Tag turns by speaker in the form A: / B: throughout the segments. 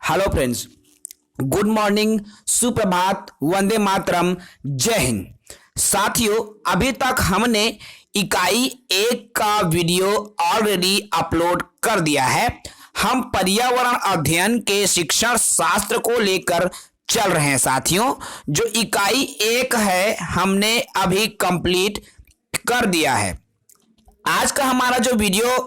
A: Hello friends, good morning, सुप्रभात, वंदे मातरम, जय हिंद। साथियों, अभी तक हमने इकाई 1 का वीडियो ऑलरेडी अपलोड कर दिया है। हम पर्यावरण अध्ययन के शिक्षण शास्त्र को लेकर चल रहे हैं। साथियों, जो इकाई 1 है हमने अभी कंप्लीट कर दिया है। आज का हमारा जो वीडियो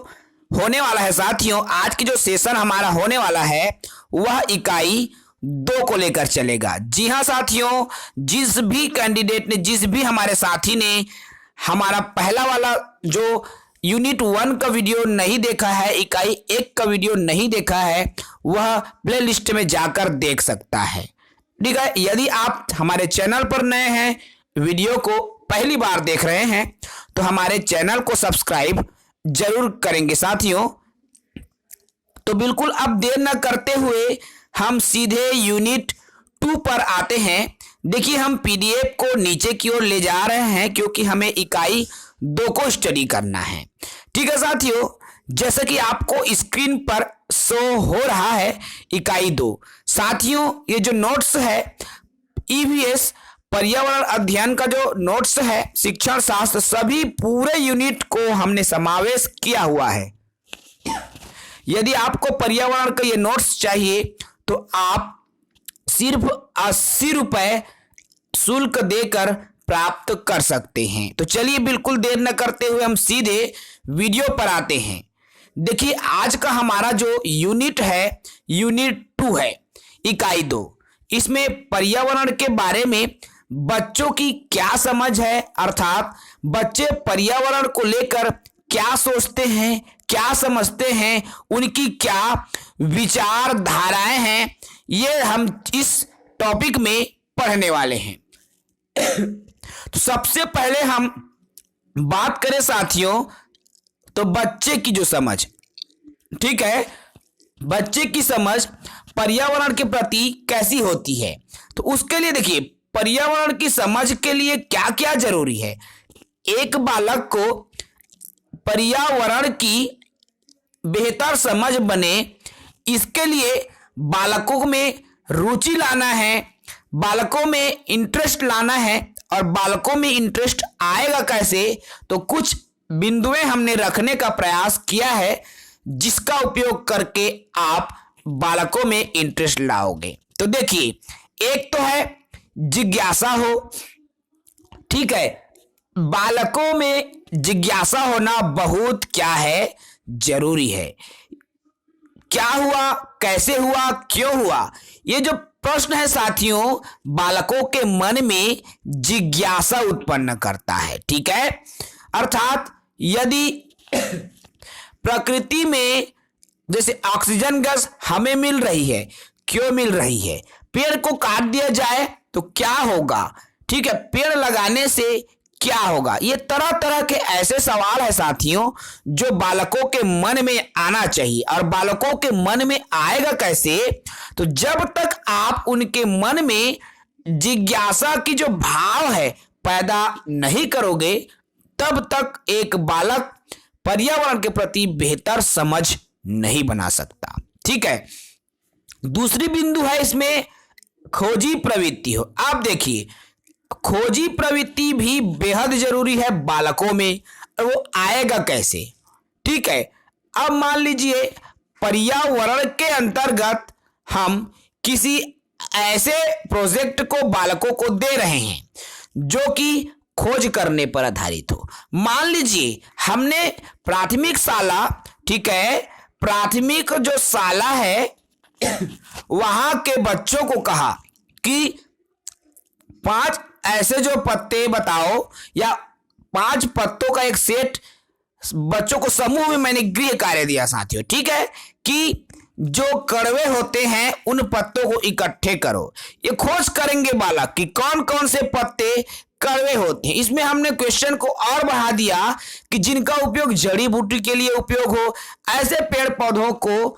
A: होने वाला है साथियों, आज की जो सेशन हमारा होने वाला है वह इकाई 2 को लेकर चलेगा। जी हाँ साथियों, जिस भी कैंडिडेट ने, जिस भी हमारे साथी ने हमारा पहला वाला जो यूनिट 1 का वीडियो नहीं देखा है, इकाई 1 का वीडियो नहीं देखा है, वह प्लेलिस्ट में जाकर देख सकता है। ठीक है, यदि आप हमारे चैनल पर नए हैं, वीडियो को पहली बार देख रहे हैं, तो हमारे चैनल को सब्सक्राइब जरूर करेंगे साथियों। तो बिल्कुल अब देर न करते हुए हम सीधे यूनिट 2 पर आते हैं। देखिए, हम पीडीएफ को नीचे की ओर ले जा रहे हैं क्योंकि हमें इकाई 2 को स्टडी करना है। ठीक है साथियों, जैसा कि आपको स्क्रीन पर शो हो रहा है इकाई 2। साथियों, ये जो नोट्स है ईवीएस पर्यावरण अध्ययन का जो नोट्स है शिक्षण शास्त्र, सभी पूरे यूनिट को हमने समावेश किया हुआ है। यदि आपको पर्यावरण का ये नोट्स चाहिए तो आप सिर्फ 80 रुपए शुल्क देकर प्राप्त कर सकते हैं। तो चलिए बिल्कुल देर न करते हुए हम सीधे वीडियो पर आते हैं। देखिए, आज का हमारा जो यूनिट है यूनिट 2 है, इकाई 2। इसमें पर्यावरण के बारे में बच्चों की क्या समझ है, अर्थात बच्चे पर्यावरण को लेकर क्या सोचते हैं, क्या समझते हैं, उनकी क्या विचारधाराएं हैं, ये हम इस टॉपिक में पढ़ने वाले हैं। तो सबसे पहले हम बात करें साथियों, तो बच्चे की जो समझ, ठीक है, बच्चे की समझ पर्यावरण के प्रति कैसी होती है। तो उसके लिए देखिए, पर्यावरण की समझ के लिए क्या क्या जरूरी है। एक बालक को पर्यावरण की बेहतर समझ बने, इसके लिए बालकों में रुचि लाना है, बालकों में इंटरेस्ट लाना है। और बालकों में इंटरेस्ट आएगा कैसे, तो कुछ बिंदुएं हमने रखने का प्रयास किया है जिसका उपयोग करके आप बालकों में इंटरेस्ट लाओगे। तो देखिए, एक तो है जिज्ञासा हो। ठीक है, बालकों में जिज्ञासा होना बहुत क्या है, जरूरी है। क्या हुआ, कैसे हुआ, क्यों हुआ, ये जो प्रश्न है साथियों, बालकों के मन में जिज्ञासा उत्पन्न करता है। ठीक है, अर्थात यदि प्रकृति में जैसे ऑक्सीजन गैस हमें मिल रही है, क्यों मिल रही है, पेड़ को काट दिया जाए तो क्या होगा, ठीक है, पेड़ लगाने से क्या होगा, ये तरह तरह के ऐसे सवाल है साथियों जो बालकों के मन में आना चाहिए। और बालकों के मन में आएगा कैसे, तो जब तक आप उनके मन में जिज्ञासा की जो भाव है पैदा नहीं करोगे, तब तक एक बालक पर्यावरण के प्रति बेहतर समझ नहीं बना सकता। ठीक है, दूसरी बिंदु है इसमें खोजी प्रवृत्ति हो। आप देखिए, खोजी प्रवृत्ति भी बेहद जरूरी है बालकों में, और वो आएगा कैसे। ठीक है, अब मान लीजिए पर्यावरण के अंतर्गत हम किसी ऐसे प्रोजेक्ट को बालकों को दे रहे हैं जो कि खोज करने पर आधारित हो। मान लीजिए हमने प्राथमिक शाला, ठीक है, प्राथमिक जो शाला है वहां के बच्चों को कहा कि 5 ऐसे जो पत्ते बताओ, या 5 पत्तों का एक सेट बच्चों को समूह में मैंने गृह कार्य दिया साथियों। ठीक है, कि जो कड़वे होते हैं उन पत्तों को इकट्ठे करो। ये खोज करेंगे बालक कि कौन कौन से पत्ते कड़वे होते हैं। इसमें हमने क्वेश्चन को और बढ़ा दिया कि जिनका उपयोग जड़ी बूटी के लिए उपयोग हो, ऐसे पेड़ पौधों को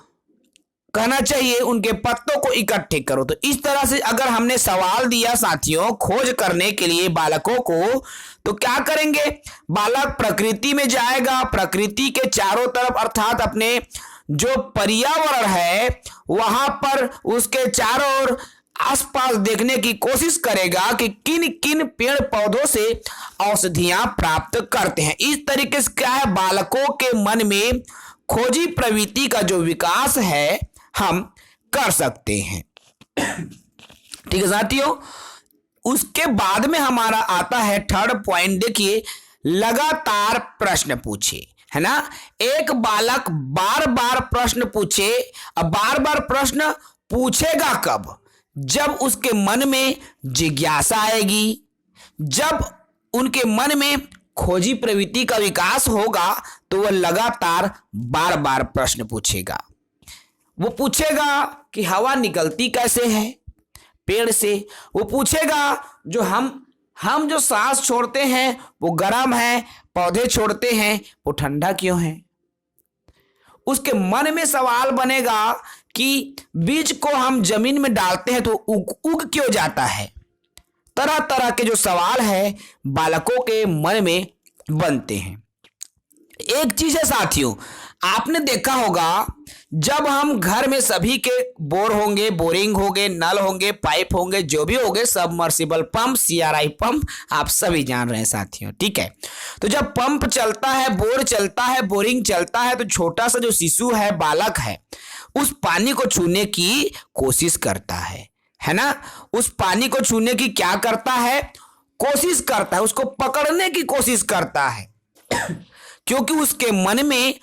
A: कहना चाहिए उनके पत्तों को इकट्ठे करो। तो इस तरह से अगर हमने सवाल दिया साथियों खोज करने के लिए बालकों को, तो क्या करेंगे, बालक प्रकृति में जाएगा, प्रकृति के चारों तरफ अर्थात अपने जो पर्यावरण है वहां पर उसके चारों ओर आसपास देखने की कोशिश करेगा कि किन किन पेड़ पौधों से औषधियां प्राप्त करते हैं। इस तरीके से क्या है, बालकों के मन में खोजी प्रवृत्ति का जो विकास है हम कर सकते हैं। ठीक है साथियों, उसके बाद में हमारा आता है थर्ड पॉइंट। देखिए, लगातार प्रश्न पूछे, है ना। एक बालक बार बार प्रश्न पूछे। अब बार बार प्रश्न पूछेगा कब? जब उसके मन में जिज्ञासा आएगी, जब उनके मन में खोजी प्रवृत्ति का विकास होगा तो वह लगातार बार बार प्रश्न पूछेगा। वो पूछेगा कि हवा निकलती कैसे है पेड़ से। वो पूछेगा जो हम जो सांस छोड़ते हैं वो गर्म है, पौधे छोड़ते हैं वो ठंडा क्यों है। उसके मन में सवाल बनेगा कि बीज को हम जमीन में डालते हैं तो उग क्यों जाता है। तरह तरह के जो सवाल है बालकों के मन में बनते हैं। एक चीज है साथियों, आपने देखा होगा जब हम घर में सभी के बोर होंगे, बोरिंग होंगे, नल होंगे, पाइप होंगे, जो भी होंगे, सबमर्सिबल पंप, CRI पंप, आप सभी जान रहे हैं साथियों। ठीक है, तो जब पंप चलता है, बोर चलता है, बोरिंग चलता है तो छोटा सा जो शिशु है, बालक है, उस पानी को छूने की कोशिश करता है ना। उस पानी को छूने की क्या करता है, कोशिश करता है, उसको पकड़ने की कोशिश करता है क्योंकि उसके मन में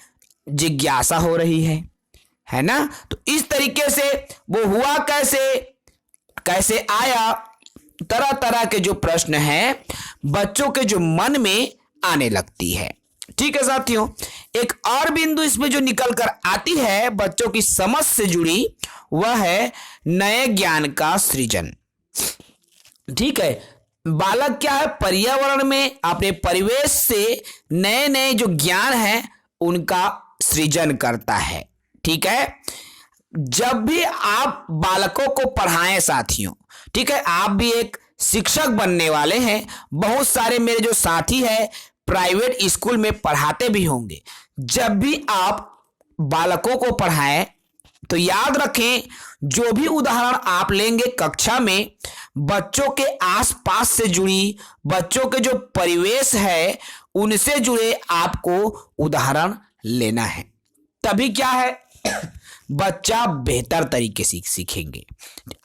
A: जिज्ञासा हो रही है ना। तो इस तरीके से वो हुआ कैसे आया, तरह तरह के जो प्रश्न हैं बच्चों के जो मन में आने लगती है। ठीक है साथियों, एक और बिंदु इसमें जो निकल कर आती है बच्चों की समझ से जुड़ी, वह है नए ज्ञान का सृजन। ठीक है, बालक क्या है, पर्यावरण में अपने परिवेश से नए नए जो ज्ञान है उनका सृजन करता है। ठीक है, जब भी आप बालकों को पढ़ाएं साथियों, ठीक है, आप भी एक शिक्षक बनने वाले हैं। बहुत सारे मेरे जो साथी हैं प्राइवेट स्कूल में पढ़ाते भी होंगे। जब भी आप बालकों को पढ़ाएं तो याद रखें, जो भी उदाहरण आप लेंगे कक्षा में, बच्चों के आसपास से जुड़ी, बच्चों के जो परिवेश है उनसे जुड़े आपको उदाहरण लेना है। तभी क्या है, बच्चा बेहतर तरीके से सीखेंगे।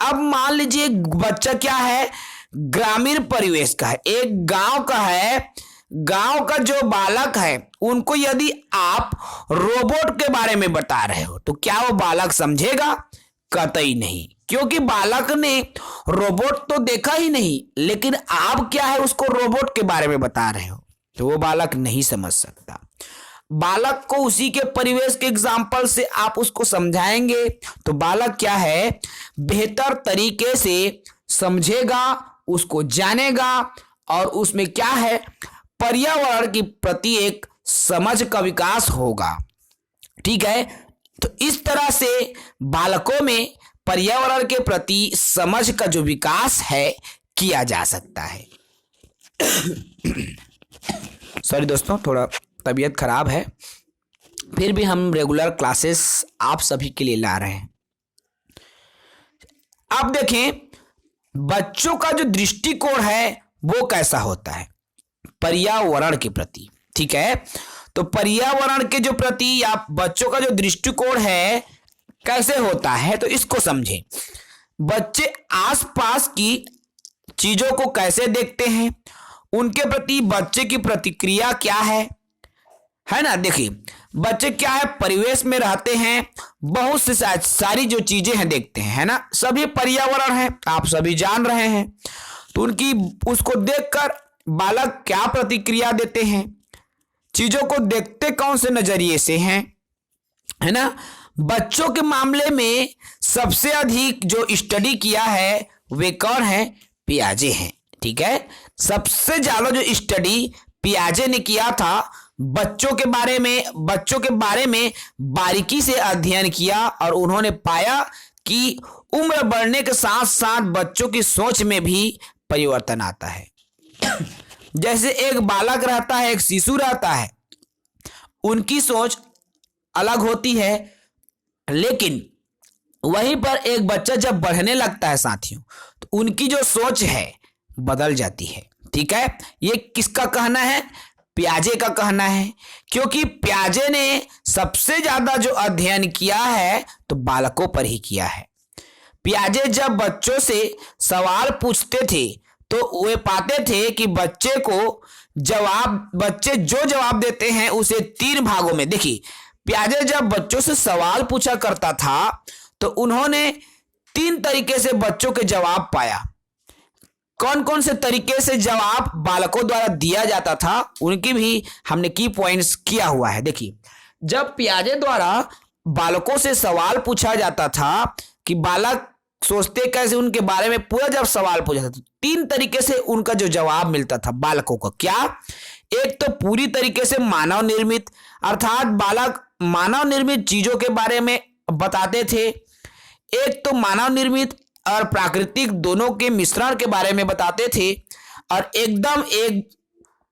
A: अब मान लीजिए बच्चा क्या है, ग्रामीण परिवेश का है, एक गांव का है। गांव का जो बालक है उनको यदि आप रोबोट के बारे में बता रहे हो तो क्या वो बालक समझेगा? कतई नहीं, क्योंकि बालक ने रोबोट तो देखा ही नहीं, लेकिन आप क्या है उसको रोबोट के बारे में बता रहे हो तो वो बालक नहीं समझ सकता। बालक को उसी के परिवेश के एग्जाम्पल से आप उसको समझाएंगे तो बालक क्या है, बेहतर तरीके से समझेगा, उसको जानेगा और उसमें क्या है, पर्यावरण के प्रति एक समझ का विकास होगा। ठीक है, तो इस तरह से बालकों में पर्यावरण के प्रति समझ का जो विकास है किया जा सकता है। सॉरी दोस्तों, थोड़ा तबीयत खराब है, फिर भी हम रेगुलर क्लासेस आप सभी के लिए ला रहे हैं। अब देखें बच्चों का जो दृष्टिकोण है वो कैसा होता है पर्यावरण के प्रति। ठीक है, तो पर्यावरण के जो प्रति या बच्चों का जो दृष्टिकोण है कैसे होता है तो इसको समझें। बच्चे आसपास की चीजों को कैसे देखते हैं, उनके प्रति बच्चे की प्रतिक्रिया क्या है ना। देखिए बच्चे क्या है, परिवेश में रहते हैं, बहुत से सारी जो चीजें हैं देखते हैं, है ना। सभी पर्यावरण है, आप सभी जान रहे हैं, तो उनकी उसको देखकर बालक क्या प्रतिक्रिया देते हैं, चीजों को देखते कौन से नजरिए से हैं, है ना। बच्चों के मामले में सबसे अधिक जो स्टडी किया है वे कौन है, पियाजे हैं। ठीक है, सबसे ज्यादा जो स्टडी पियाजे ने किया था, बच्चों के बारे में बारीकी से अध्ययन किया और उन्होंने पाया कि उम्र बढ़ने के साथ साथ बच्चों की सोच में भी परिवर्तन आता है। जैसे एक बालक रहता है, एक शिशु रहता है, उनकी सोच अलग होती है, लेकिन वहीं पर एक बच्चा जब बढ़ने लगता है साथियों, तो उनकी जो सोच है बदल जाती है। ठीक है, ये किसका कहना है? पियाजे का कहना है, क्योंकि पियाजे ने सबसे ज्यादा जो अध्ययन किया है तो बालकों पर ही किया है। पियाजे जब बच्चों से सवाल पूछते थे तो वे पाते थे कि बच्चे जो जवाब देते हैं उसे 3 भागों में, देखिए पियाजे जब बच्चों से सवाल पूछा करता था तो उन्होंने 3 तरीके से बच्चों के जवाब पाया। कौन कौन से तरीके से जवाब बालकों द्वारा दिया जाता था उनकी भी हमने की पॉइंट्स किया हुआ है। देखिए, जब पियाजे द्वारा बालकों से सवाल पूछा जाता था कि बालक सोचते कैसे, उनके बारे में पूरा जब सवाल पूछा था तो 3 तरीके से उनका जो जवाब मिलता था बालकों को। क्या? एक तो पूरी तरीके से मानव निर्मित, अर्थात बालक मानव निर्मित चीजों के बारे में बताते थे। एक तो मानव निर्मित और प्राकृतिक दोनों के मिश्रण के बारे में बताते थे, और एकदम एक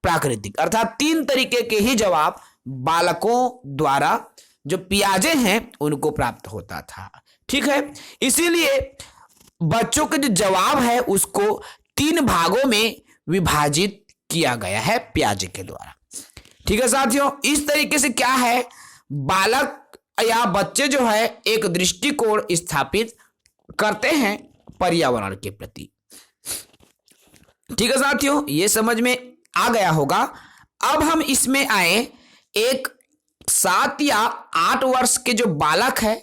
A: प्राकृतिक, अर्थात 3 तरीके के ही जवाब बालकों द्वारा जो पियाजे हैं उनको प्राप्त होता था। ठीक है, इसीलिए बच्चों के जो जवाब है उसको 3 भागों में विभाजित किया गया है पियाजे के द्वारा। ठीक है साथियों, इस तरीके से क्या है, बालक या बच्चे जो है एक दृष्टिकोण स्थापित करते हैं पर्यावरण के प्रति। ठीक है साथियों, ये समझ में आ गया होगा। अब हम इसमें आए, एक 7 या 8 वर्ष के जो बालक है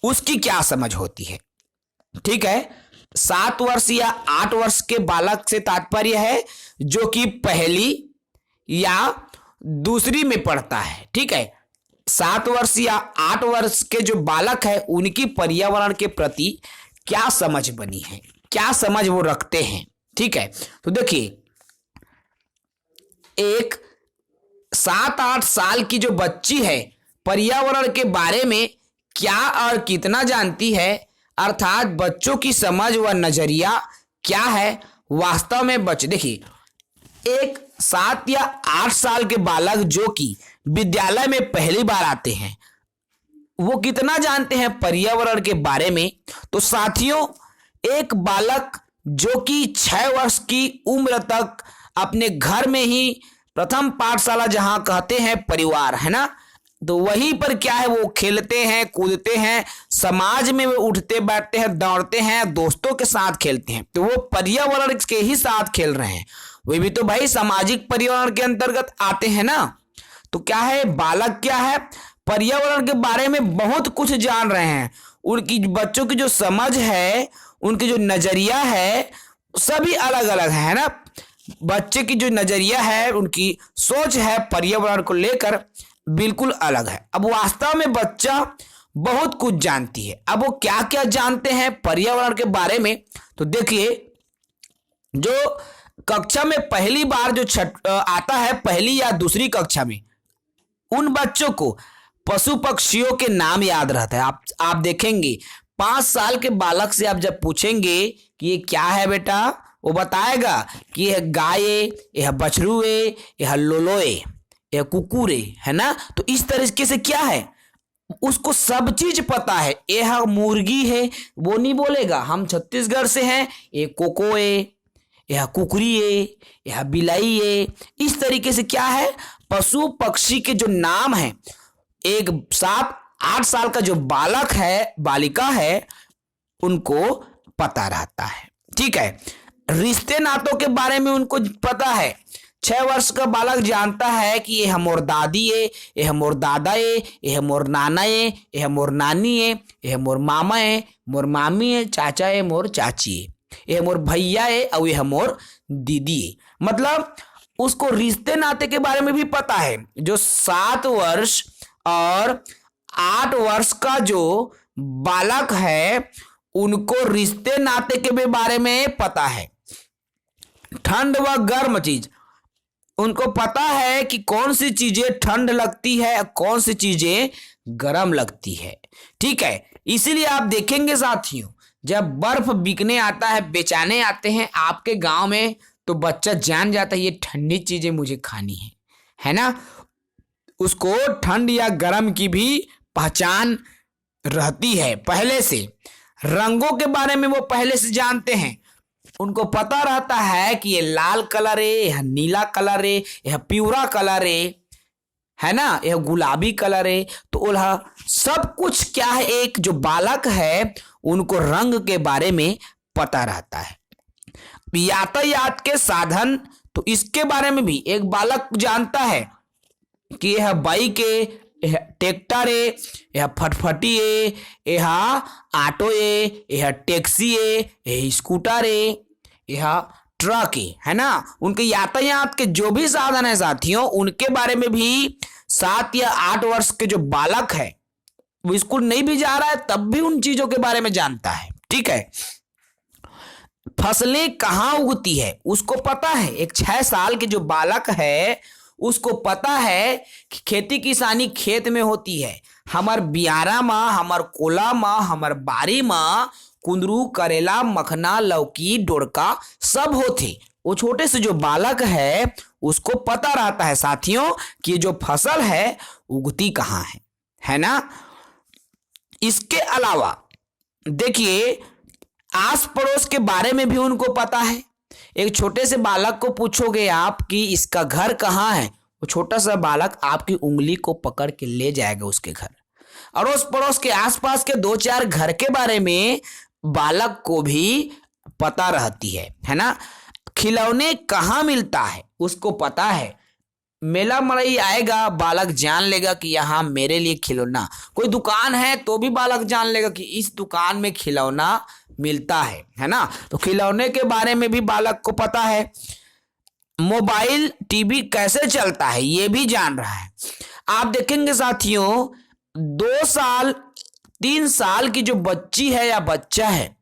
A: उसकी क्या समझ होती है। ठीक है, 7 वर्ष या 8 वर्ष के बालक से तात्पर्य है जो कि पहली या दूसरी में पढ़ता है। ठीक है, 7 वर्ष या 8 वर्ष के जो बालक है उनकी पर्यावरण के प्रति क्या समझ बनी है, क्या समझ वो रखते हैं। ठीक है, तो देखिए, एक 7-8 साल की जो बच्ची है पर्यावरण के बारे में क्या और कितना जानती है, अर्थात बच्चों की समझ व नजरिया क्या है वास्तव में। देखिए, एक 7 या 8 साल के बालक जो कि विद्यालय में पहली बार आते हैं वो कितना जानते हैं पर्यावरण के बारे में। तो साथियों, एक बालक जो कि 6 वर्ष की उम्र तक अपने घर में ही प्रथम पाठशाला जहां कहते हैं परिवार, है ना, तो वहीं पर क्या है वो खेलते हैं, कूदते हैं, समाज में वो उठते बैठते हैं, दौड़ते हैं, दोस्तों के साथ खेलते हैं, तो वो पर्यावरण के ही साथ खेल रहे हैं। वे भी तो भाई सामाजिक पर्यावरण के अंतर्गत आते हैं ना। तो क्या है, बालक क्या है, पर्यावरण के बारे में बहुत कुछ जान रहे हैं। उनकी बच्चों की जो समझ है, उनकी जो नजरिया है, सभी अलग अलग है ना। बच्चे की जो नजरिया है, उनकी सोच है पर्यावरण को लेकर बिल्कुल अलग है। अब वास्तव में बच्चा बहुत कुछ जानती है। अब वो क्या क्या जानते हैं पर्यावरण के बारे में, तो देखिए, जो कक्षा में पहली बार जो आता है, पहली या दूसरी कक्षा में, उन बच्चों को पशु पक्षियों के नाम याद रहता है। आप देखेंगे 5 साल के बालक से आप जब पूछेंगे कि ये क्या है बेटा, वो बताएगा कि यह गाय, यह बछरू, यह लोलोए, यह कुकुर है ना। तो इस तरीके से क्या है, उसको सब चीज पता है। यह मुर्गी है वो नहीं बोलेगा, हम छत्तीसगढ़ से हैं, ये कोको है, यह कुकरी है, यह बिलाई है। इस तरीके से क्या है, पशु पक्षी के जो नाम है एक 7-8 साल का जो बालक है, बालिका है, उनको पता रहता है। ठीक है, रिश्ते नातों के बारे में उनको पता है। 6 वर्ष का बालक जानता है कि ये मोर दादी है, यह मोर दादा है, यह मोर नाना है, यह मोर नानी है, यह मोर मामा है, मोर मामी है, चाचा है, मोर चाची है, यह मोर भैया है और यह मोर दीदी है। मतलब उसको रिश्ते नाते के बारे में भी पता है। जो 7 वर्ष और 8 वर्ष का जो बालक है उनको रिश्ते नाते के बारे में पता है। ठंड व गर्म चीज उनको पता है कि कौन सी चीजें ठंड लगती है, कौन सी चीजें गर्म लगती है। ठीक है, इसीलिए आप देखेंगे साथियों, जब बर्फ बिकने आता है, बेचाने आते हैं आपके गांव में, तो बच्चा जान जाता है ये ठंडी चीजें मुझे खानी है ना। उसको ठंड या गर्म की भी पहचान रहती है पहले से। रंगों के बारे में वो पहले से जानते हैं, उनको पता रहता है कि ये लाल कलर है, यह नीला कलर है, यह पिवरा कलर है ना, यह गुलाबी कलर है। तो उन्हें सब कुछ क्या है, एक जो बालक है उनको रंग के बारे में पता रहता है। यातायात के साधन, तो इसके बारे में भी एक बालक जानता है कि यह बाइक है, यह ट्रैक्टर है, यह फटफटी है, यह ऑटो है, यह टैक्सी है, यह स्कूटर है, यह ट्रक है ना। उनके यातायात के जो भी साधन है साथियों, उनके बारे में भी 7 या 8 वर्ष के जो बालक है, वो स्कूल नहीं भी जा रहा है तब भी उन चीजों के बारे में जानता है। ठीक है, फसलें कहाँ उगती है उसको पता है। एक 6 साल के जो बालक है उसको पता है कि खेती किसानी खेत में होती है। हमार बियारा माँ, हमार कोला माँ, हमार बारी माँ कुंदरू, करेला, मखना, लौकी, डोरका सब होते। वो छोटे से जो बालक है उसको पता रहता है साथियों कि जो फसल है उगती कहाँ है ना। इसके अलावा देखिए आस पड़ोस के बारे में भी उनको पता है। एक छोटे से बालक को पूछोगे आप कि इसका घर कहाँ है, वो छोटा सा बालक आपकी उंगली को पकड़ के ले जाएगा उसके घर। अड़ोस पड़ोस के आसपास के 2-4 घर के बारे में बालक को भी पता रहती है ना। खिलौने कहाँ मिलता है उसको पता है। मेला मड़ई आएगा, बालक जान लेगा कि यहाँ मेरे लिए खिलौना, कोई दुकान है तो भी बालक जान लेगा कि इस दुकान में खिलौना मिलता है ना। तो खिलौने के बारे में भी बालक को पता है। मोबाइल टीवी कैसे चलता है ये भी जान रहा है। आप देखेंगे साथियों 2 साल 3 साल की जो बच्ची है या बच्चा है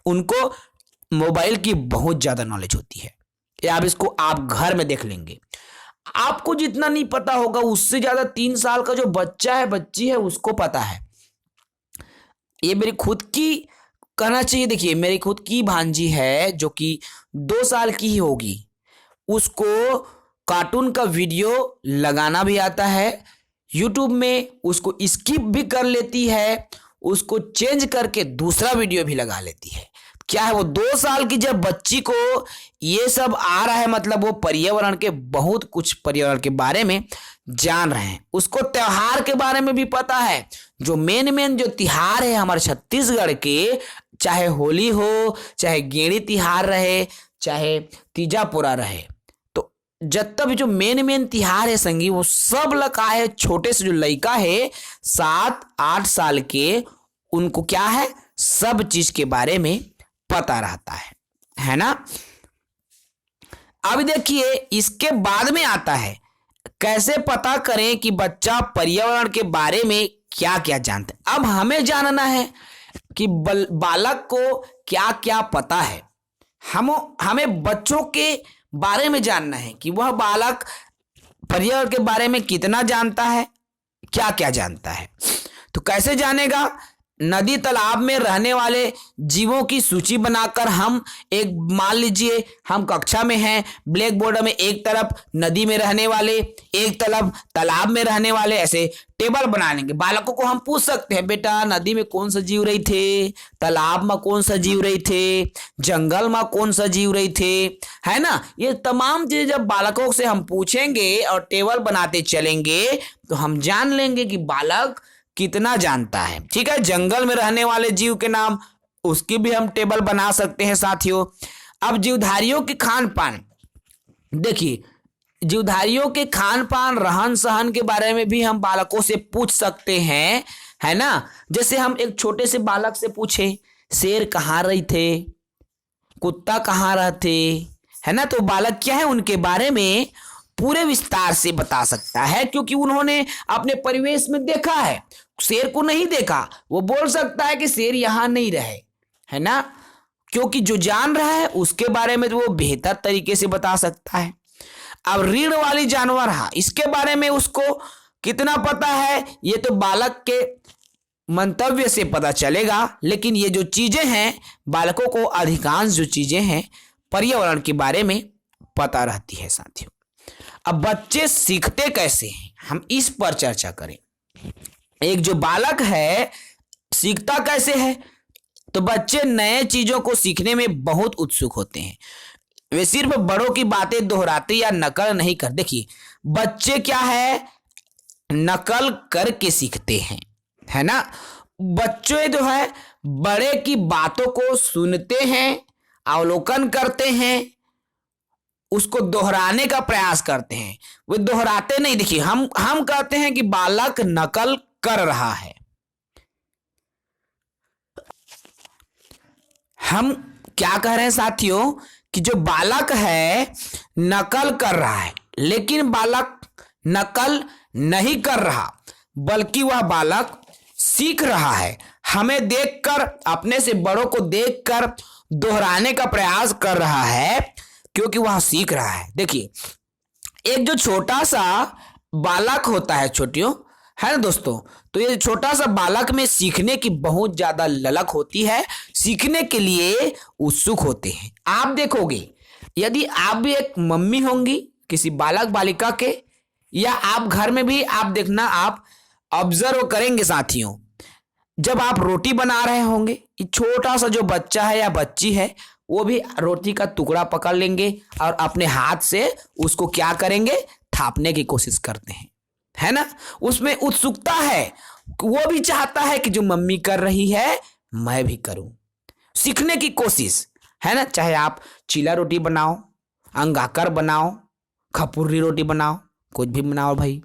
A: उनको मोबाइल की बहुत ज्यादा नॉलेज होती है। या आप घर में देख लेंगे, आपको जितना नहीं पता होगा उससे ज्यादा 3 साल का जो बच्चा है बच्ची है उसको पता है। ये मेरी खुद की कहना चाहिए, देखिए मेरी खुद की भांजी है जो कि 2 साल की ही होगी, उसको कार्टून का वीडियो लगाना भी आता है यूट्यूब में, उसको स्किप भी कर लेती है, उसको चेंज करके दूसरा वीडियो भी लगा लेती है। क्या है वो 2 साल की जब बच्ची को ये सब आ रहा है, मतलब वो पर्यावरण के बहुत कुछ पर्यावरण के बारे में जान रहे हैं। उसको त्योहार के बारे में भी पता है। जो मेन जो त्योहार है हमारे छत्तीसगढ़ के, चाहे होली हो, चाहे गेड़ी त्योहार रहे, चाहे तीजापुरा रहे, तो जब भी जो मेन त्योहार है संगी वो सब लगा है। छोटे से जो लड़का है 7-8 साल के, उनको क्या है सब चीज के बारे में पता रहता है ना। अब देखिए इसके बाद में आता है कैसे पता करें कि बच्चा पर्यावरण के बारे में क्या क्या जानता है। अब हमें जानना है कि बालक को क्या क्या पता है। हमें बच्चों के बारे में जानना है कि वह बालक पर्यावरण के बारे में कितना जानता है, क्या क्या जानता है। तो कैसे जानेगा, नदी तालाब में रहने वाले जीवों की सूची बनाकर हम एक मान लीजिए हम कक्षा में हैं, ब्लैक बोर्ड में एक तरफ नदी में रहने वाले, एक तरफ तालाब में रहने वाले, ऐसे टेबल बना लेंगे। बालकों को हम पूछ सकते हैं बेटा नदी में कौन सा जीव रही थे, तालाब में कौन सा जीव रही थे, जंगल में कौन सा जीव रही थे, है ना। ये तमाम चीजें जब बालकों से हम पूछेंगे और टेबल बनाते चलेंगे तो हम जान लेंगे कि बालक कितना जानता है। ठीक है, जंगल में रहने वाले जीव के नाम उसकी भी हम टेबल बना सकते हैं साथियों। अब जीवधारियों के खान पान, देखिए जीवधारियों के खान पान रहन सहन के बारे में भी हम बालकों से पूछ सकते हैं, है ना। जैसे हम एक छोटे से बालक से पूछे शेर कहाँ रही थे, कुत्ता कहाँ रहते, है ना, तो बालक क्या है उनके बारे में पूरे विस्तार से बता सकता है क्योंकि उन्होंने अपने परिवेश में देखा है। शेर को नहीं देखा, वो बोल सकता है कि शेर यहां नहीं रहे, है ना, क्योंकि जो जान रहा है उसके बारे में तो वो बेहतर तरीके से बता सकता है। अब रीढ़ वाली जानवर, हाँ, इसके बारे में उसको कितना पता है ये तो बालक के मंतव्य से पता चलेगा, लेकिन ये जो चीजें हैं बालकों को अधिकांश जो चीजें हैं पर्यावरण के बारे में पता रहती है साथियों। अब बच्चे सीखते कैसे हैं हम इस पर चर्चा करें। एक जो बालक है सीखता कैसे है? तो बच्चे नए चीजों को सीखने में बहुत उत्सुक होते हैं। वे सिर्फ बड़ों की बातें दोहराते या नकल नहीं कर, देखिए बच्चे क्या है, नकल करके सीखते हैं, है ना। बच्चे जो है बड़े की बातों को सुनते हैं, अवलोकन करते हैं, उसको दोहराने का प्रयास करते हैं। वे दोहराते नहीं। देखिए हम कहते हैं कि बालक नकल कर रहा है। हम क्या कह रहे हैं साथियों कि जो बालक है नकल कर रहा है, लेकिन बालक नकल नहीं कर रहा, बल्कि वह बालक सीख रहा है। हमें देखकर, अपने से बड़ों को देखकर दोहराने का प्रयास कर रहा है, क्योंकि वह सीख रहा है। देखिए एक जो छोटा सा बालक होता है छोटियों, है ना दोस्तों, तो ये छोटा सा बालक में सीखने की बहुत ज्यादा ललक होती है, सीखने के लिए उत्सुक होते हैं। आप देखोगे यदि आप भी एक मम्मी होंगी किसी बालक बालिका के, या आप घर में भी आप देखना, आप ऑब्जर्व करेंगे साथियों, जब आप रोटी बना रहे होंगे, छोटा सा जो बच्चा है या बच्ची है वो भी रोटी का टुकड़ा पकड़ लेंगे और अपने हाथ से उसको क्या करेंगे, थापने की कोशिश करते हैं, है ना। उसमें उत्सुकता है, वो भी चाहता है कि जो मम्मी कर रही है मैं भी करूं, सीखने की कोशिश, है ना। चाहे आप चीला रोटी बनाओ, अंगाकर बनाओ, खपुर्री रोटी बनाओ, कुछ भी बनाओ भाई,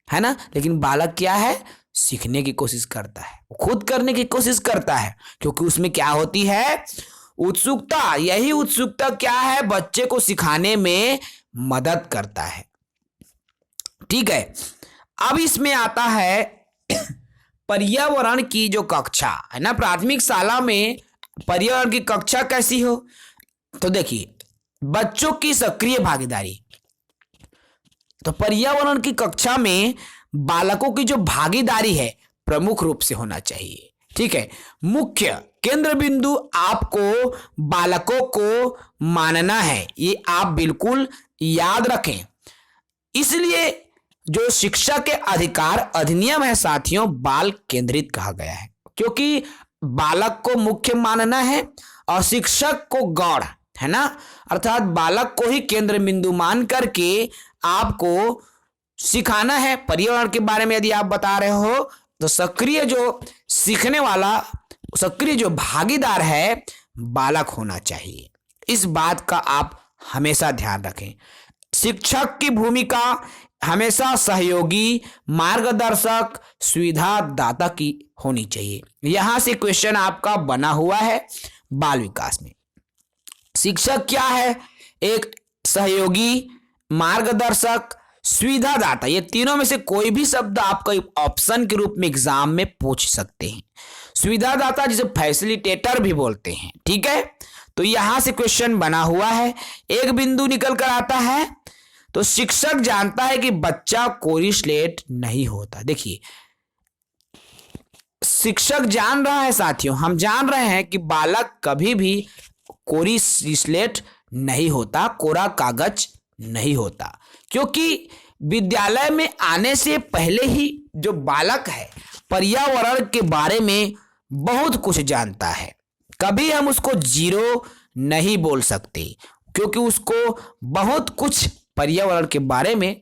A: है ना। लेकिन बालक क्या है, सीखने की कोशिश करता है, खुद करने की कोशिश करता है, क्योंकि उसमें क्या होती है, उत्सुकता। यही उत्सुकता क्या है, बच्चे को सिखाने में मदद करता है। ठीक है, अब इसमें आता है पर्यावरण की जो कक्षा है ना, प्राथमिक शाला में पर्यावरण की कक्षा कैसी हो, तो देखिए बच्चों की सक्रिय भागीदारी। तो पर्यावरण की कक्षा में बालकों की जो भागीदारी है प्रमुख रूप से होना चाहिए। ठीक है, मुख्य केंद्र बिंदु आपको बालकों को मानना है, ये आप बिल्कुल याद रखें। इसलिए जो शिक्षा के अधिकार अधिनियम है साथियों, बाल केंद्रित कहा गया है, क्योंकि बालक को मुख्य मानना है और शिक्षक को गौड़, है ना। अर्थात बालक को ही केंद्र बिंदु मान करके आपको सिखाना है। पर्यावरण के बारे में यदि आप बता रहे हो तो सक्रिय जो सीखने वाला, सक्रिय जो भागीदार है बालक होना चाहिए। इस बात का आप हमेशा ध्यान रखें। शिक्षक की भूमिका हमेशा सहयोगी, मार्गदर्शक, सुविधा दाता की होनी चाहिए। यहां से क्वेश्चन आपका बना हुआ है बाल विकास में। शिक्षक क्या है, एक सहयोगी, मार्गदर्शक, सुविधादाता, ये तीनों में से कोई भी शब्द आपका ऑप्शन के रूप में एग्जाम में पूछ सकते हैं। सुविधादाता जिसे फैसिलिटेटर भी बोलते हैं। ठीक है, तो यहां से क्वेश्चन बना हुआ है, एक बिंदु निकल कर आता है। तो शिक्षक जानता है कि बच्चा कोरी स्लेट नहीं होता। देखिए शिक्षक जान रहा है साथियों, हम जान रहे हैं कि बालक कभी भी कोरी स्लेट नहीं होता, कोरा कागज नहीं होता, क्योंकि विद्यालय में आने से पहले ही जो बालक है पर्यावरण के बारे में बहुत कुछ जानता है। कभी हम उसको जीरो नहीं बोल सकते, क्योंकि उसको बहुत कुछ पर्यावरण के बारे में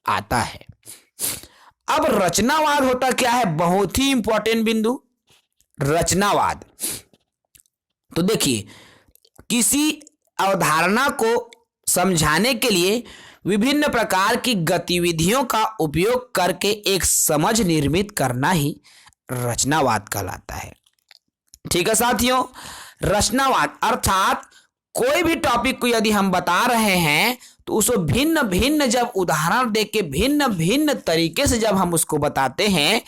A: आता है। अब रचनावाद होता क्या है, बहुत ही इंपॉर्टेंट बिंदु, रचनावाद। तो देखिए किसी अवधारणा को समझाने के लिए विभिन्न प्रकार की गतिविधियों का उपयोग करके एक समझ निर्मित करना ही रचनावाद कहलाता है। ठीक है साथियों, रचनावाद अर्थात कोई भी टॉपिक को यदि हम बता रहे हैं तो उसको भिन्न भिन्न जब उदाहरण देके भिन्न भिन्न तरीके से जब हम उसको बताते हैं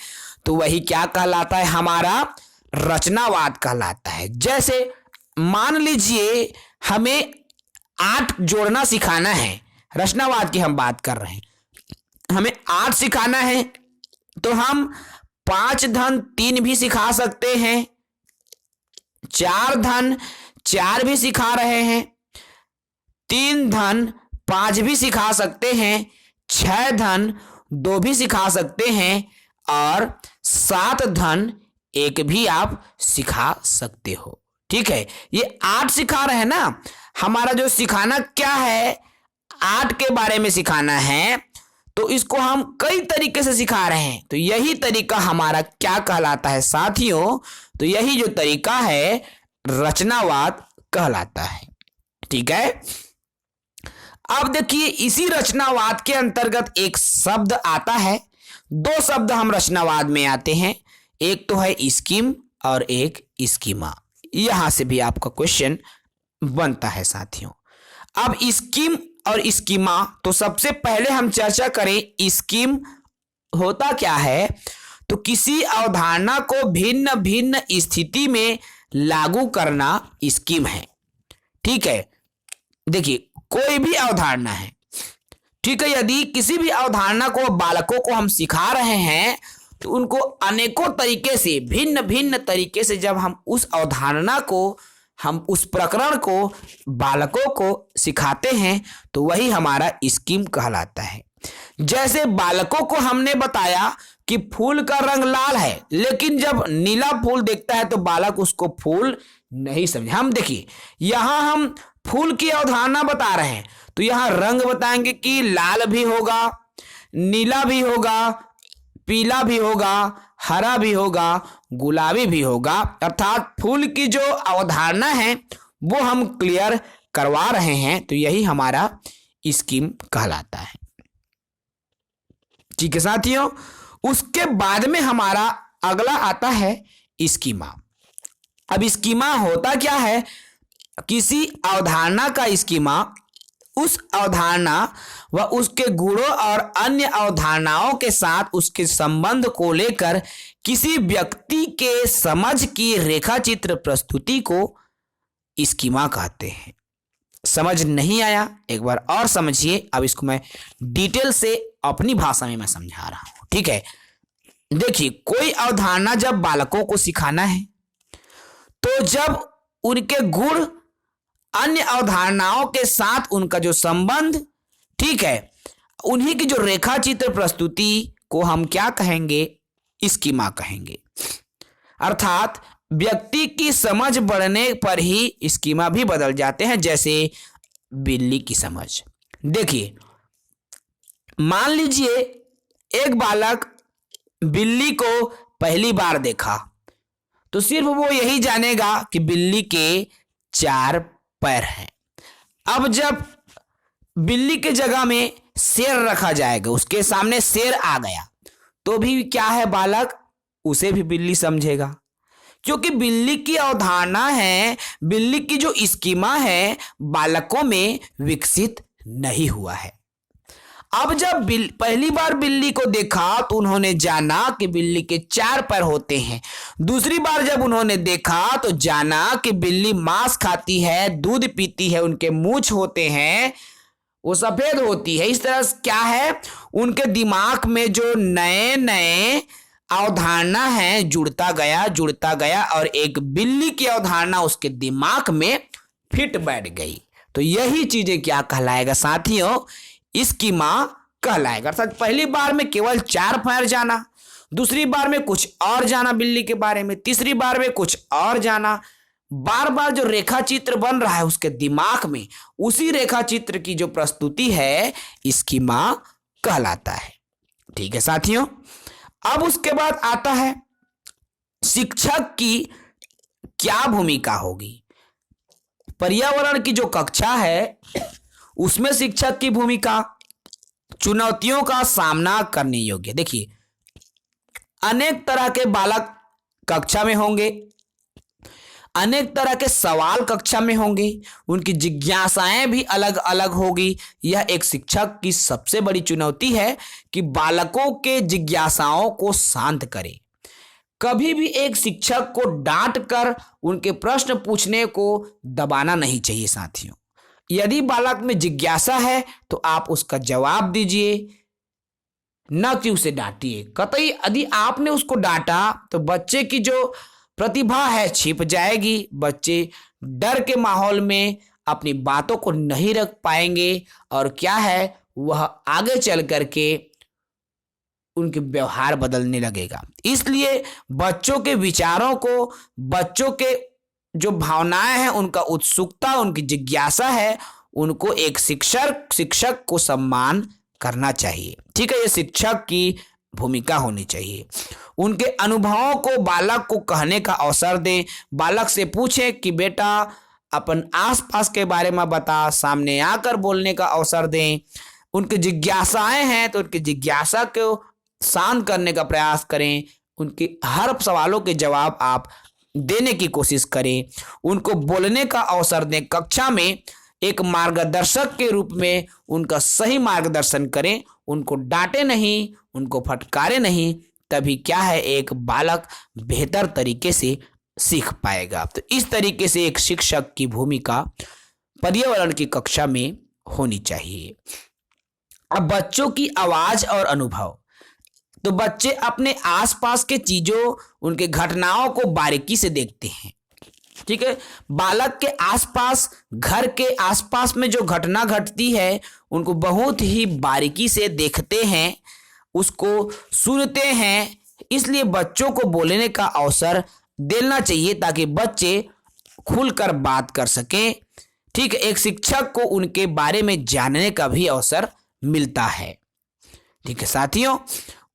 A: तो वही क्या कहलाता है, हमारा रचनावाद कहलाता है। जैसे मान लीजिए हमें 8 जोड़ना सिखाना है, रचनावाद की हम बात कर रहे हैं, हमें 8 सिखाना है, तो हम 5 धन 3 भी सिखा सकते हैं, 4 धन 4 भी सिखा रहे हैं, 3 धन 5 भी सिखा सकते हैं, 6 धन 2 भी सिखा सकते हैं और 7 धन एक भी आप सिखा सकते हो। ठीक है, ये आर्ट सिखा रहे हैं ना, हमारा जो सिखाना क्या है, आर्ट के बारे में सिखाना है, तो इसको हम कई तरीके से सिखा रहे हैं। तो यही तरीका हमारा क्या कहलाता है साथियों, तो यही जो तरीका है रचनावाद कहलाता है। ठीक है, अब देखिए इसी रचनावाद के अंतर्गत एक शब्द आता है, दो शब्द हम रचनावाद में आते हैं, एक तो है स्कीम और एक स्कीमा। यहां से भी आपका क्वेश्चन बनता है साथियों। अब स्कीम और स्कीमा, तो सबसे पहले हम चर्चा करें स्कीम होता क्या है। तो किसी अवधारणा को भिन्न भिन्न स्थिति में लागू करना स्कीम है। ठीक है, देखिए कोई भी अवधारणा है, ठीक है, यदि किसी भी अवधारणा को बालकों को हम सिखा रहे हैं तो उनको अनेकों तरीके से, भिन्न भिन्न तरीके से जब हम उस अवधारणा को, हम उस प्रकरण को बालकों को सिखाते हैं तो वही हमारा स्कीम कहलाता है। जैसे बालकों को हमने बताया कि फूल का रंग लाल है, लेकिन जब नीला फूल देखता है तो बालक उसको फूल नहीं समझे। हम देखिए यहां हम फूल की अवधारणा बता रहे हैं, तो यहां रंग बताएंगे कि लाल भी होगा, नीला भी होगा, पीला भी होगा, हरा भी होगा, गुलाबी भी होगा, अर्थात फूल की जो अवधारणा है वो हम क्लियर करवा रहे हैं। तो यही हमारा स्कीम कहलाता है। ठीक है साथियों, उसके बाद में हमारा अगला आता है स्कीमा। अब स्कीमा होता क्या है, किसी अवधारणा का स्कीमा उस अवधारणा व उसके गुणों और अन्य अवधारणाओं के साथ उसके संबंध को लेकर किसी व्यक्ति के समझ की रेखाचित्र प्रस्तुति को स्कीमा कहते हैं। समझ नहीं आया, एक बार और समझिए। अब इसको मैं डिटेल से अपनी भाषा में मैं समझा रहा हूं। ठीक है, देखिए कोई अवधारणा जब बालकों को सिखाना है तो जब उनके गुण अन्य अवधारणाओं के साथ उनका जो संबंध, ठीक है, उन्हीं की जो रेखाचित्र प्रस्तुति को हम क्या कहेंगे, स्कीमा कहेंगे। अर्थात व्यक्ति की समझ बढ़ने पर ही स्कीमा भी बदल जाते हैं। जैसे बिल्ली की समझ, देखिए मान लीजिए एक बालक बिल्ली को पहली बार देखा तो सिर्फ वो यही जानेगा कि बिल्ली के 4 पैर हैं। अब जब बिल्ली के जगह में शेर रखा जाएगा, उसके सामने शेर आ गया तो भी क्या है, बालक उसे भी बिल्ली समझेगा, क्योंकि बिल्ली की अवधारणा है, बिल्ली की जो स्कीमा है बालकों में विकसित नहीं हुआ है। अब जब पहली बार बिल्ली को देखा तो उन्होंने जाना कि बिल्ली के 4 पैर होते हैं। दूसरी बार जब उन्होंने देखा तो जाना कि बिल्ली मांस खाती है, दूध पीती है, उनके मूंछ होते हैं, वो सफेद होती है। इस तरह से क्या है, उनके दिमाग में जो नए नए अवधारणा है जुड़ता गया और एक बिल्ली की अवधारणा उसके दिमाग में फिट बैठ गई। तो यही चीजें क्या कहलाएगा साथियों, स्कीमा कहलाएगा। अर्थात पहली बार में केवल 4 पैर जाना, दूसरी बार में कुछ और जाना बिल्ली के बारे में, तीसरी बार में कुछ और जाना, बार बार जो रेखाचित्र बन रहा है उसके दिमाग में, उसी रेखाचित्र की जो प्रस्तुति है स्कीमा कहलाता है। ठीक है साथियों, अब उसके बाद आता है शिक्षक की क्या भूमिका होगी। पर्यावरण की जो कक्षा है उसमें शिक्षक की भूमिका, चुनौतियों का सामना करने योग्य। देखिए अनेक तरह के बालक कक्षा में होंगे, अनेक तरह के सवाल कक्षा में होंगे, उनकी जिज्ञासाएं भी अलग अलग होगी। यह एक शिक्षक की सबसे बड़ी चुनौती है कि बालकों के जिज्ञासाओं को शांत करे। कभी भी एक शिक्षक को डांट कर उनके प्रश्न पूछने को दबाना नहीं चाहिए साथियों। यदि बालक में जिज्ञासा है तो आप उसका जवाब दीजिए, न कि उसे डांटिए। कतई यदि आपने उसको डांटा तो बच्चे की जो प्रतिभा है छिप जाएगी, बच्चे डर के माहौल में अपनी बातों को नहीं रख पाएंगे और क्या है, वह आगे चल करके उनके व्यवहार बदलने लगेगा। इसलिए बच्चों के विचारों को, बच्चों के जो भावनाएं हैं, उनका उत्सुकता, उनकी जिज्ञासा है, उनको एक शिक्षक को सम्मान करना चाहिए। ठीक है, ये शिक्षक की भूमिका होनी चाहिए। उनके अनुभवों को बालक को कहने का अवसर दें। बालक से पूछें कि बेटा अपन आसपास के बारे में बता, सामने आकर बोलने का अवसर दें। उनकी जिज्ञासाएं हैं तो उनकी जिज्ञासा को शांत करने का प्रयास करें। उनके हर सवालों के जवाब आप देने की कोशिश करें। उनको बोलने का अवसर दें। कक्षा में एक मार्गदर्शक के रूप में उनका सही मार्गदर्शन करें। उनको डांटे नहीं, उनको फटकारे नहीं, तभी क्या है, एक बालक बेहतर तरीके से सीख पाएगा। तो इस तरीके से एक शिक्षक की भूमिका पर्यावरण की कक्षा में होनी चाहिए। अब बच्चों की आवाज और अनुभव, तो बच्चे अपने आसपास के चीजों, उनके घटनाओं को बारीकी से देखते हैं। ठीक है, बालक के आसपास, घर के आसपास में जो घटना घटती है उनको बहुत ही बारीकी से देखते हैं, उसको सुनते हैं। इसलिए बच्चों को बोलने का अवसर देना चाहिए ताकि बच्चे खुलकर बात कर सकें। ठीक है, एक शिक्षक को उनके बारे में जानने का भी अवसर मिलता है। ठीक है साथियों,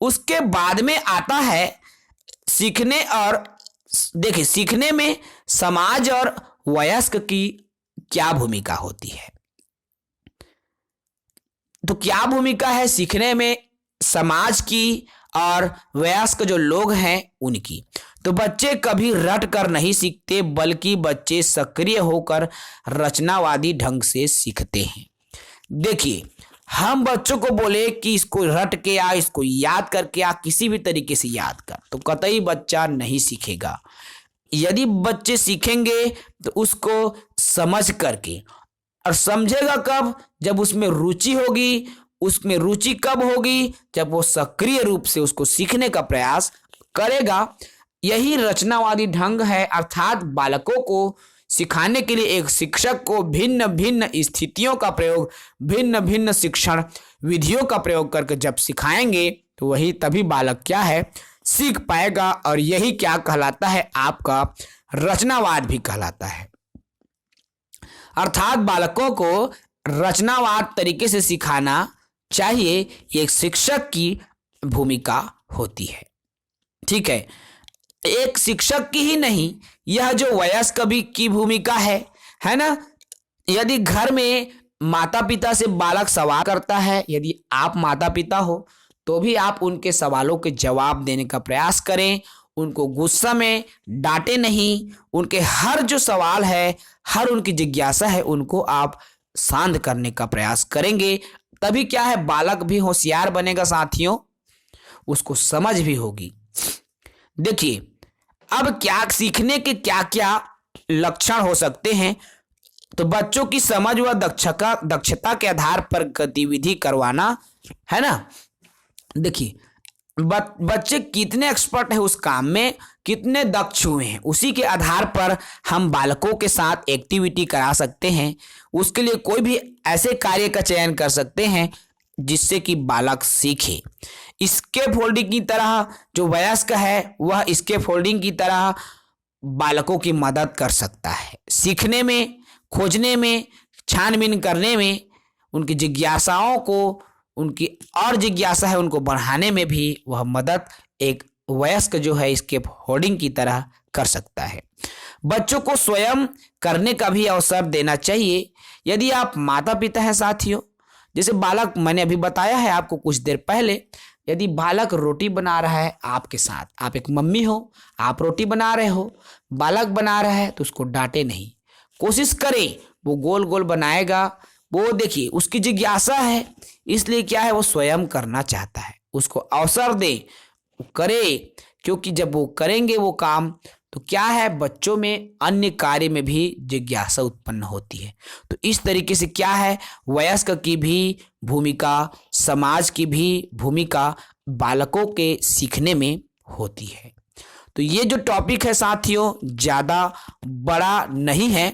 A: उसके बाद में आता है सीखने। और देखिए, सीखने में समाज और वयस्क की क्या भूमिका होती है। तो क्या भूमिका है सीखने में समाज की और वयस्क जो लोग हैं उनकी। तो बच्चे कभी रट कर नहीं सीखते, बल्कि बच्चे सक्रिय होकर रचनावादी ढंग से सीखते हैं। देखिए, हम बच्चों को बोले कि इसको रट के या इसको याद करके या किसी भी तरीके से याद कर, तो कतई बच्चा नहीं सीखेगा। यदि बच्चे सीखेंगे तो उसको समझ करके, और समझेगा कब, जब उसमें रुचि होगी। उसमें रुचि कब होगी, जब वो सक्रिय रूप से उसको सीखने का प्रयास करेगा। यही रचनावादी ढंग है। अर्थात बालकों को सिखाने के लिए एक शिक्षक को भिन्न भिन्न स्थितियों का प्रयोग, भिन्न भिन्न शिक्षण विधियों का प्रयोग करके जब सिखाएंगे तो वही तभी बालक क्या है, सीख पाएगा। और यही क्या कहलाता है, आपका रचनावाद भी कहलाता है। अर्थात बालकों को रचनावाद तरीके से सिखाना चाहिए, एक शिक्षक की भूमिका होती है। ठीक है, एक शिक्षक की ही नहीं, यह जो वयस्क भी की भूमिका है ना। यदि घर में माता पिता से बालक सवाल करता है, यदि आप माता पिता हो तो भी आप उनके सवालों के जवाब देने का प्रयास करें। उनको गुस्सा में डांटे नहीं। उनके हर जो सवाल है, हर उनकी जिज्ञासा है, उनको आप शांत करने का प्रयास करेंगे। तभी क्या है, बालक भी होशियार बनेगा साथियों, उसको समझ भी होगी। देखिए, अब क्या सीखने के क्या क्या लक्षण हो सकते हैं। तो बच्चों की समझ व दक्षता के आधार पर गतिविधि करवाना, है ना। देखिए, बच्चे कितने एक्सपर्ट हैं उस काम में, कितने दक्ष हुए हैं, उसी के आधार पर हम बालकों के साथ एक्टिविटी करा सकते हैं। उसके लिए कोई भी ऐसे कार्य का चयन कर सकते हैं जिससे कि बालक सीखे। स्केप फोल्डिंग की तरह जो वयस्क है वह स्केप फोल्डिंग की तरह बालकों की मदद कर सकता है, सीखने में, खोजने में, छानबीन करने में। उनकी जिज्ञासाओं को, उनकी और जिज्ञासा है उनको बढ़ाने में भी वह मदद एक वयस्क जो है स्केप फोल्डिंग की तरह कर सकता है। बच्चों को स्वयं करने का भी अवसर देना चाहिए। यदि आप माता पिता हैं साथियों, जैसे बालक, मैंने अभी बताया है आपको कुछ देर पहले, यदि बालक रोटी बना रहा है आपके साथ, आप एक मम्मी हो, आप रोटी बना रहे हो, बालक बना रहा है, तो उसको डांटे नहीं, कोशिश करें, वो गोल गोल बनाएगा। वो देखिए, उसकी जिज्ञासा है, इसलिए क्या है, वो स्वयं करना चाहता है, उसको अवसर दे, वो करे। क्योंकि जब वो करेंगे वो काम, तो क्या है, बच्चों में अन्य कार्य में भी जिज्ञासा उत्पन्न होती है। तो इस तरीके से क्या है, वयस्क की भी भूमिका, समाज की भी भूमिका बालकों के सीखने में होती है। तो ये जो टॉपिक है साथियों, ज़्यादा बड़ा नहीं है,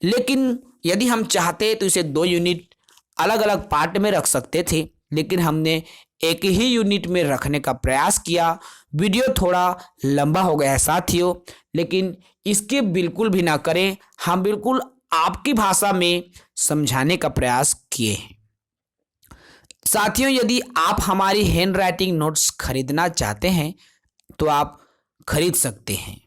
A: लेकिन यदि हम चाहते तो इसे 2 यूनिट अलग अलग पार्ट में रख सकते थे, लेकिन हमने एक ही यूनिट में रखने का प्रयास किया। वीडियो थोड़ा लंबा हो गया है साथियों, लेकिन इसके बिल्कुल भी ना करें। हम बिल्कुल आपकी भाषा में समझाने का प्रयास किए हैं। साथियों, यदि आप हमारी हैंड राइटिंग नोट्स खरीदना चाहते हैं तो आप खरीद सकते हैं।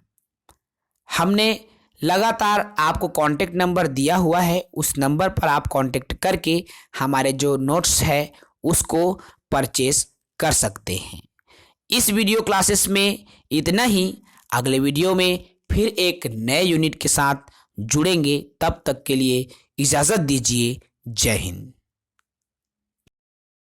A: हमने लगातार आपको कांटेक्ट नंबर दिया हुआ है, उस नंबर पर आप कांटेक्ट करके हमारे जो नोट्स है उसको परचेस कर सकते हैं। इस वीडियो क्लासेस में इतना ही। अगले वीडियो में फिर एक नए यूनिट के साथ जुड़ेंगे। तब तक के लिए इजाज़त दीजिए। जय हिंद।